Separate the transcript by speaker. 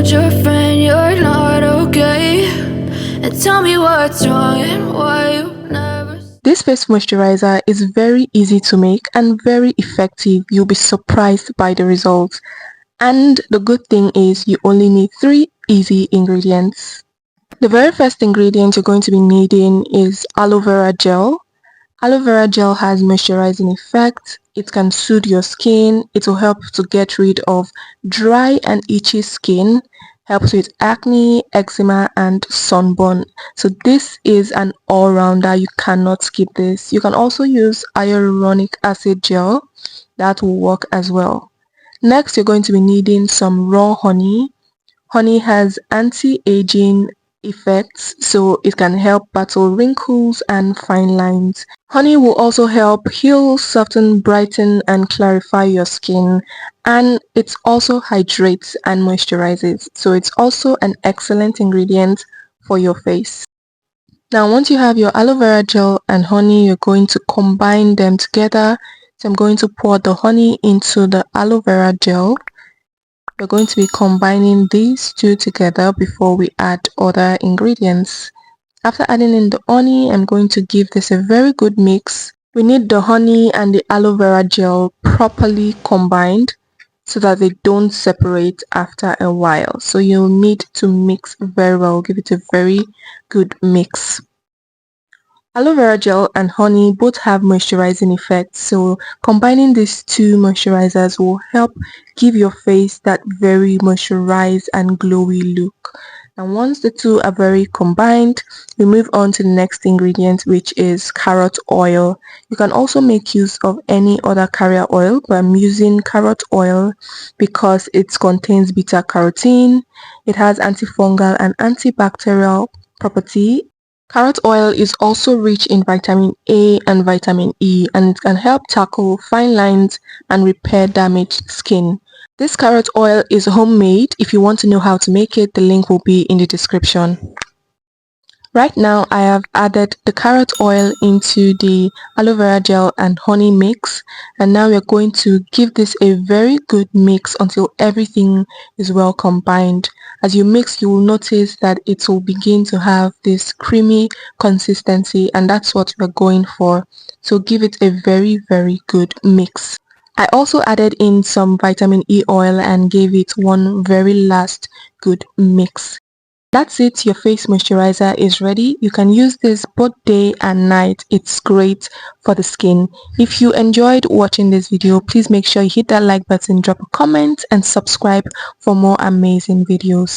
Speaker 1: told your friend you're not okay, and tell me what's wrong and why you never.
Speaker 2: This face moisturizer is very easy to make and very effective. You'll be surprised by the results. And the good thing is you only need 3 easy ingredients. The very first ingredient you're going to be needing is aloe vera gel. Aloe vera gel has moisturizing effect. It can soothe your skin. It will help to get rid of dry and itchy skin, helps with acne, eczema and sunburn. So this is an all-rounder. You cannot skip this. You can also use hyaluronic acid gel. That will work as well. Next, you're going to be needing some raw honey. Honey has anti-aging effects, so it can help battle wrinkles and fine lines. Honey will also help heal, soften, brighten and clarify your skin, and it also hydrates and moisturizes, so it's also an excellent ingredient for your face. Now once you have your aloe vera gel and honey, you're going to combine them together. So I'm going to pour the honey into the aloe vera gel. We're going to be combining these two together before we add other ingredients. After adding in the honey, I'm going to give this a very good mix. We need the honey and the aloe vera gel properly combined so that they don't separate after a while. So you'll need to mix very well, give it a very good mix. Aloe vera gel and honey both have moisturizing effects, so combining these two moisturizers will help give your face that very moisturized and glowy look. And once the two are very combined, we move on to the next ingredient, which is carrot oil. You can also make use of any other carrier oil, but I'm using carrot oil because it contains beta carotene. It has antifungal and antibacterial property. Carrot oil is also rich in vitamin A and vitamin E, and it can help tackle fine lines and repair damaged skin. This carrot oil is homemade. If you want to know how to make it, the link will be in the description. Right now, I have added the carrot oil into the aloe vera gel and honey mix, and now we're going to give this a very good mix until everything is well combined. As you mix, you will notice that it will begin to have this creamy consistency, and that's what we're going for. So give it a very good mix. I also added in some vitamin E oil and gave it one very last good mix. That's it, your face moisturizer is ready. You can use this both day and night. It's great for the skin. If you enjoyed watching this video, please make sure you hit that like button, drop a comment and subscribe for more amazing videos.